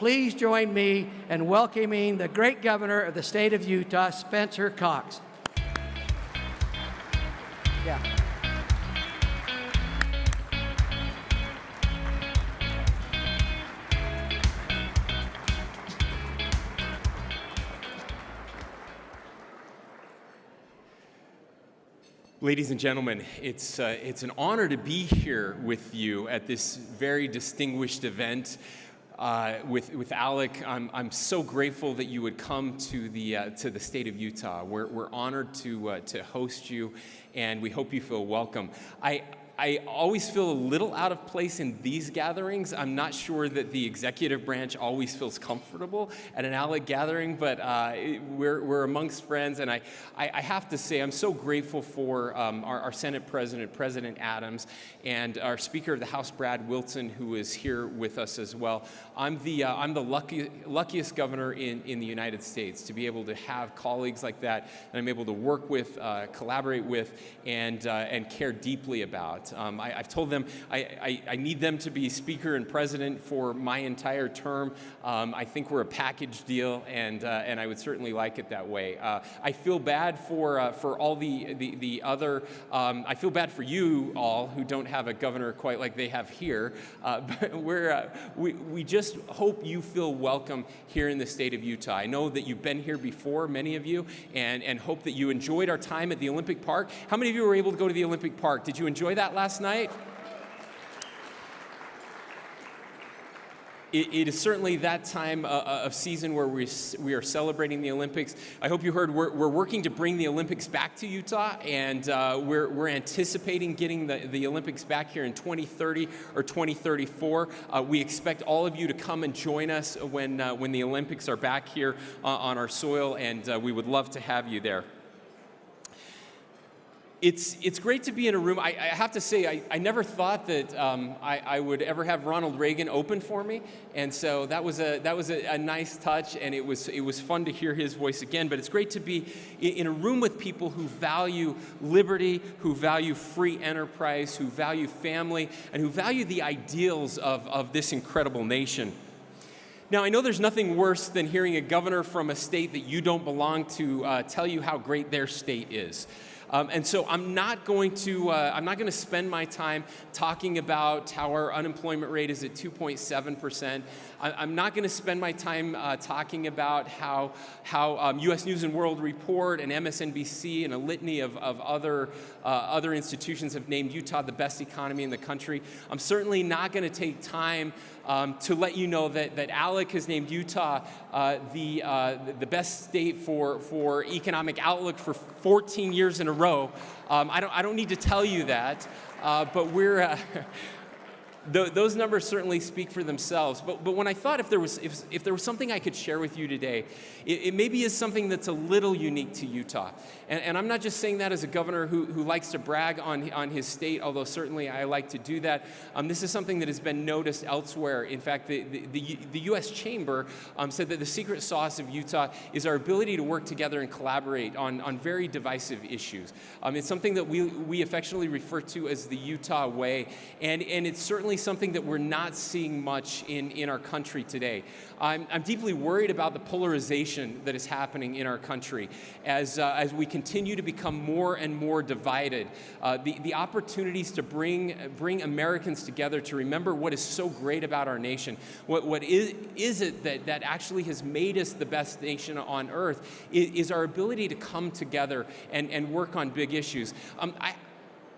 please join me in welcoming the great governor of the state of Utah, Spencer Cox. Yeah. Ladies and gentlemen, it's an honor to be here with you at this very distinguished event with ALEC. I'm so grateful that you would come to the state of Utah. We're honored to host you, and we hope you feel welcome. I always feel a little out of place in these gatherings. I'm not sure that the executive branch always feels comfortable at an ALEC gathering, but we're amongst friends, and I have to say I'm so grateful for our Senate President, President Adams, and our Speaker of the House, Brad Wilson, who is here with us as well. I'm the luckiest governor in the United States to be able to have colleagues like that I'm able to work with, collaborate with, and care deeply about. I've told them I need them to be Speaker and President for my entire term. I think we're a package deal, and I would certainly like it that way. I feel bad for all the other. I feel bad for you all who don't have a governor quite like they have here. But we just hope you feel welcome here in the state of Utah. I know that you've been here before, many of you, and hope that you enjoyed our time at the Olympic Park. How many of you were able to go to the Olympic Park? Did you enjoy that last night? It is certainly that time of season where we are celebrating the Olympics. I hope you heard we're working to bring the Olympics back to Utah, and we're anticipating getting the Olympics back here in 2030 or 2034. We expect all of you to come and join us when the Olympics are back here on our soil, and we would love to have you there. It's great to be in a room. I have to say, I never thought that I would ever have Ronald Reagan open for me, and so that was a nice touch, and it was fun to hear his voice again. But it's great to be in a room with people who value liberty, who value free enterprise, who value family, and who value the ideals of this incredible nation. Now, I know there's nothing worse than hearing a governor from a state that you don't belong to tell you how great their state is. And so I'm not going to spend my time talking about how our unemployment rate is at 2.7%. I'm not going to spend my time talking about how U.S. News and World Report and MSNBC and a litany of other institutions have named Utah the best economy in the country. I'm certainly not going to take time to let you know that ALEC has named Utah the best state for economic outlook for 14 years in a row. I don't need to tell you that, but we're. Those numbers certainly speak for themselves. But when I thought if there was something I could share with you today, it maybe is something that's a little unique to Utah. And I'm not just saying that as a governor who likes to brag on his state, although certainly I like to do that. This is something that has been noticed elsewhere. In fact, the U.S. Chamber said that the secret sauce of Utah is our ability to work together and collaborate on very divisive issues. It's something that we affectionately refer to as the Utah way, and it's certainly something that we're not seeing much in our country today. I'm deeply worried about the polarization that is happening in our country as we continue to become more and more divided. The opportunities to bring Americans together to remember what is so great about our nation, what is it that actually has made us the best nation on earth, is our ability to come together and work on big issues.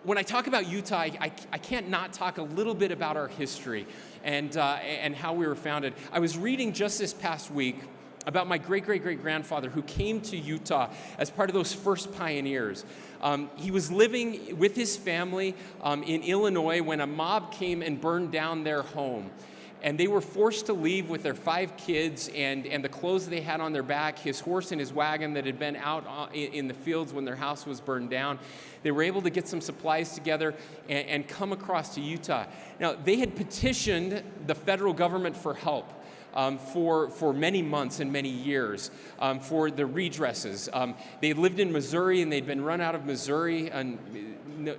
When I talk about Utah, I can't not talk a little bit about our history and how we were founded. I was reading just this past week about my great-great-great-grandfather who came to Utah as part of those first pioneers. He was living with his family in Illinois when a mob came and burned down their home. And they were forced to leave with their 5 kids and the clothes they had on their back, his horse and his wagon that had been out in the fields when their house was burned down. They were able to get some supplies together and come across to Utah. Now, they had petitioned the federal government for help. for many months and many years for the redresses. They had lived in Missouri and they'd been run out of Missouri. And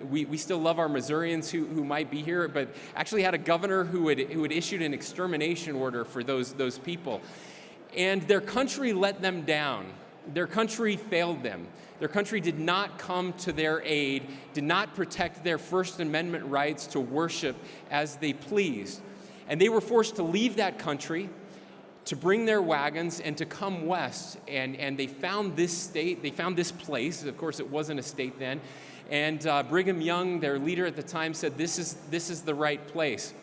we still love our Missourians who might be here, but actually had a governor who had issued an extermination order for those people. And their country let them down. Their country failed them. Their country did not come to their aid, did not protect their First Amendment rights to worship as they pleased. And they were forced to leave that country, to bring their wagons and to come west. And they found this state, they found this place. Of course, it wasn't a state then. And Brigham Young, their leader at the time, said, this is the right place.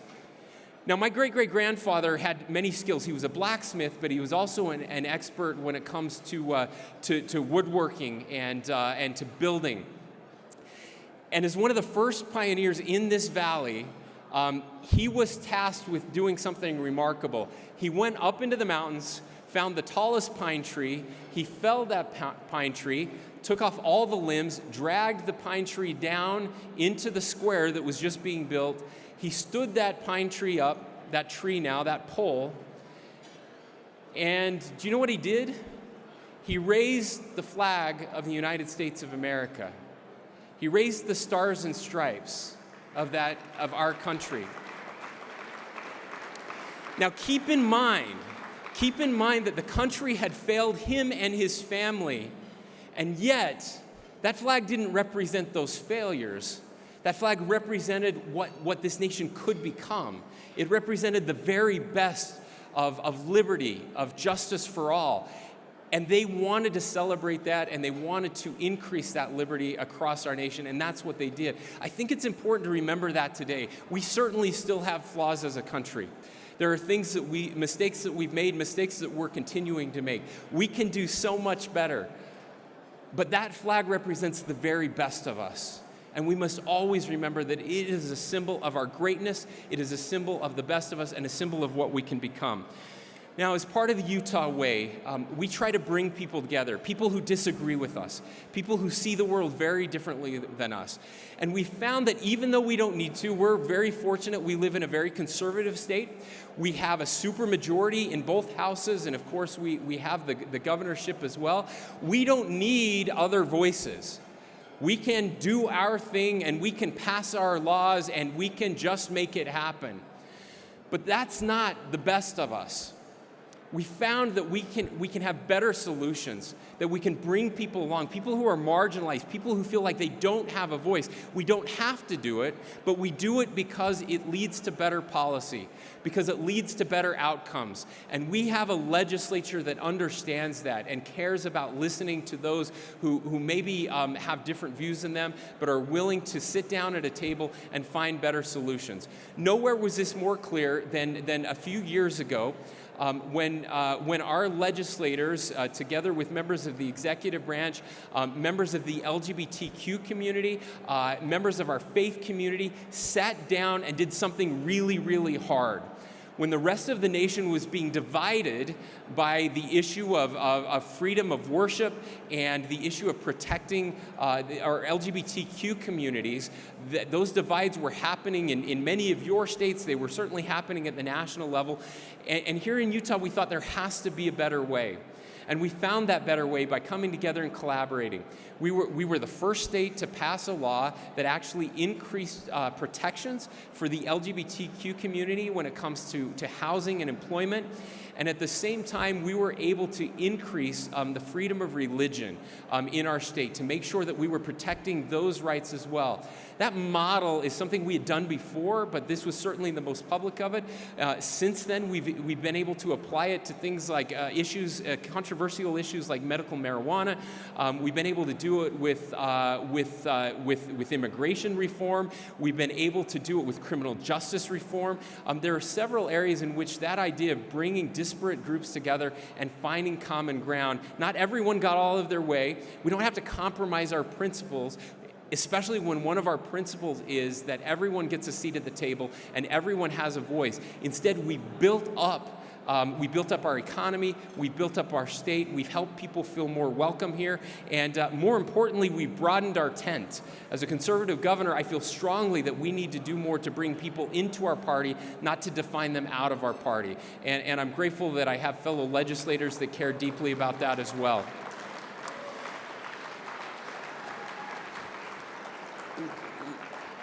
Now, my great-great-grandfather had many skills. He was a blacksmith, but he was also an expert when it comes to woodworking and to building. And as one of the first pioneers in this valley, he was tasked with doing something remarkable. He went up into the mountains, found the tallest pine tree. He felled that pine tree, took off all the limbs, dragged the pine tree down into the square that was just being built. He stood that pine tree up, that pole, and do you know what he did? He raised the flag of the United States of America. He raised the stars and stripes of our country. Now keep in mind that the country had failed him and his family, and yet that flag didn't represent those failures. That flag represented what this nation could become. It represented the very best of liberty, of justice for all. And they wanted to celebrate that, and they wanted to increase that liberty across our nation, and that's what they did. I think it's important to remember that today. We certainly still have flaws as a country. There are mistakes that we've made, mistakes that we're continuing to make. We can do so much better. But that flag represents the very best of us. And we must always remember that it is a symbol of our greatness, it is a symbol of the best of us, and a symbol of what we can become. Now, as part of the Utah Way, we try to bring people together, people who disagree with us, people who see the world very differently than us. And we found that even though we don't need to, we're very fortunate. We live in a very conservative state. We have a supermajority in both houses, and of course we have the governorship as well. We don't need other voices. We can do our thing, and we can pass our laws, and we can just make it happen. But that's not the best of us. We found that we can have better solutions, that we can bring people along, people who are marginalized, people who feel like they don't have a voice. We don't have to do it, but we do it because it leads to better policy, because it leads to better outcomes. And we have a legislature that understands that and cares about listening to those who maybe have different views than them, but are willing to sit down at a table and find better solutions. Nowhere was this more clear than a few years ago. When our legislators, together with members of the executive branch, members of the LGBTQ community, members of our faith community, sat down and did something really, really hard. When the rest of the nation was being divided by the issue of freedom of worship and the issue of protecting our LGBTQ communities, those divides were happening in many of your states. They were certainly happening at the national level. And here in Utah, we thought there has to be a better way. And we found that better way by coming together and collaborating. We were the first state to pass a law that actually increased protections for the LGBTQ community when it comes to housing and employment. And at the same time, we were able to increase the freedom of religion in our state to make sure that we were protecting those rights as well. That model is something we had done before, but this was certainly the most public of it. Since then, we've been able to apply it to things like controversial issues like medical marijuana. We've been able to do it with immigration reform. We've been able to do it with criminal justice reform. There are several areas in which that idea of bringing disparate groups together and finding common ground. Not everyone got all of their way. We don't have to compromise our principles, especially when one of our principles is that everyone gets a seat at the table and everyone has a voice. Instead, we built up We built up our economy, we built up our state, we've helped people feel more welcome here, and more importantly, we've broadened our tent. As a conservative governor, I feel strongly that we need to do more to bring people into our party, not to define them out of our party. And I'm grateful that I have fellow legislators that care deeply about that as well.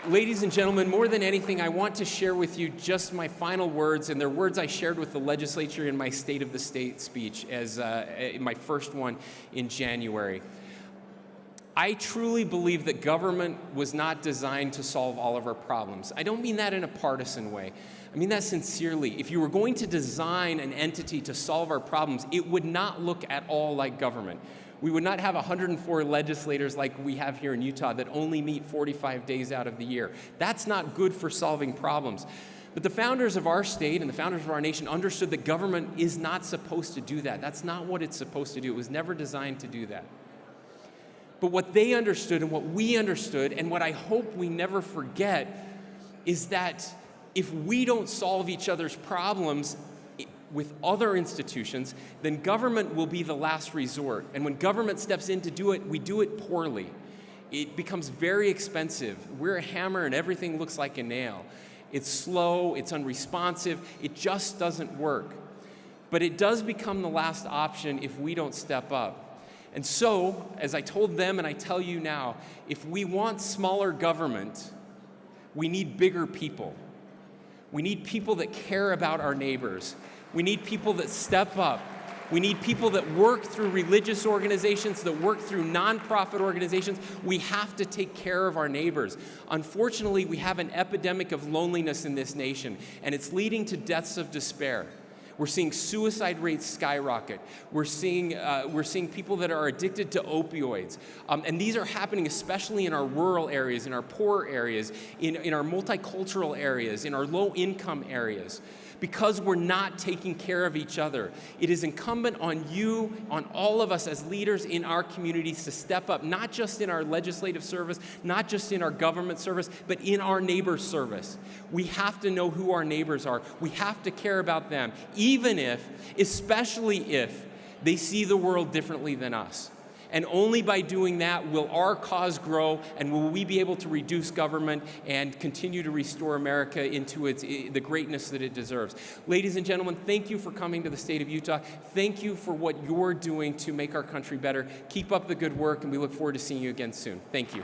Ladies and gentlemen, more than anything, I want to share with you just my final words, and they're words I shared with the legislature in my State of the State speech as my first one in January. I truly believe that government was not designed to solve all of our problems. I don't mean that in a partisan way. I mean that sincerely. If you were going to design an entity to solve our problems, it would not look at all like government. We would not have 104 legislators like we have here in Utah that only meet 45 days out of the year. That's not good for solving problems. But the founders of our state and the founders of our nation understood that government is not supposed to do that. That's not what it's supposed to do. It was never designed to do that. But what they understood and what we understood, and what I hope we never forget, is that if we don't solve each other's problems with other institutions, then government will be the last resort. And when government steps in to do it, we do it poorly. It becomes very expensive. We're a hammer and everything looks like a nail. It's slow, it's unresponsive, it just doesn't work. But it does become the last option if we don't step up. And so, as I told them and I tell you now, if we want smaller government, we need bigger people. We need people that care about our neighbors. We need people that step up. We need people that work through religious organizations, that work through nonprofit organizations. We have to take care of our neighbors. Unfortunately, we have an epidemic of loneliness in this nation, and it's leading to deaths of despair. We're seeing suicide rates skyrocket. We're seeing people that are addicted to opioids. And these are happening especially in our rural areas, in our poor areas, in our multicultural areas, in our low-income areas. Because we're not taking care of each other. It is incumbent on you, on all of us as leaders in our communities to step up, not just in our legislative service, not just in our government service, but in our neighbor service. We have to know who our neighbors are. We have to care about them, even if, especially if, they see the world differently than us. And only by doing that will our cause grow, and will we be able to reduce government and continue to restore America into the greatness that it deserves. Ladies and gentlemen, thank you for coming to the state of Utah. Thank you for what you're doing to make our country better. Keep up the good work, and we look forward to seeing you again soon. Thank you.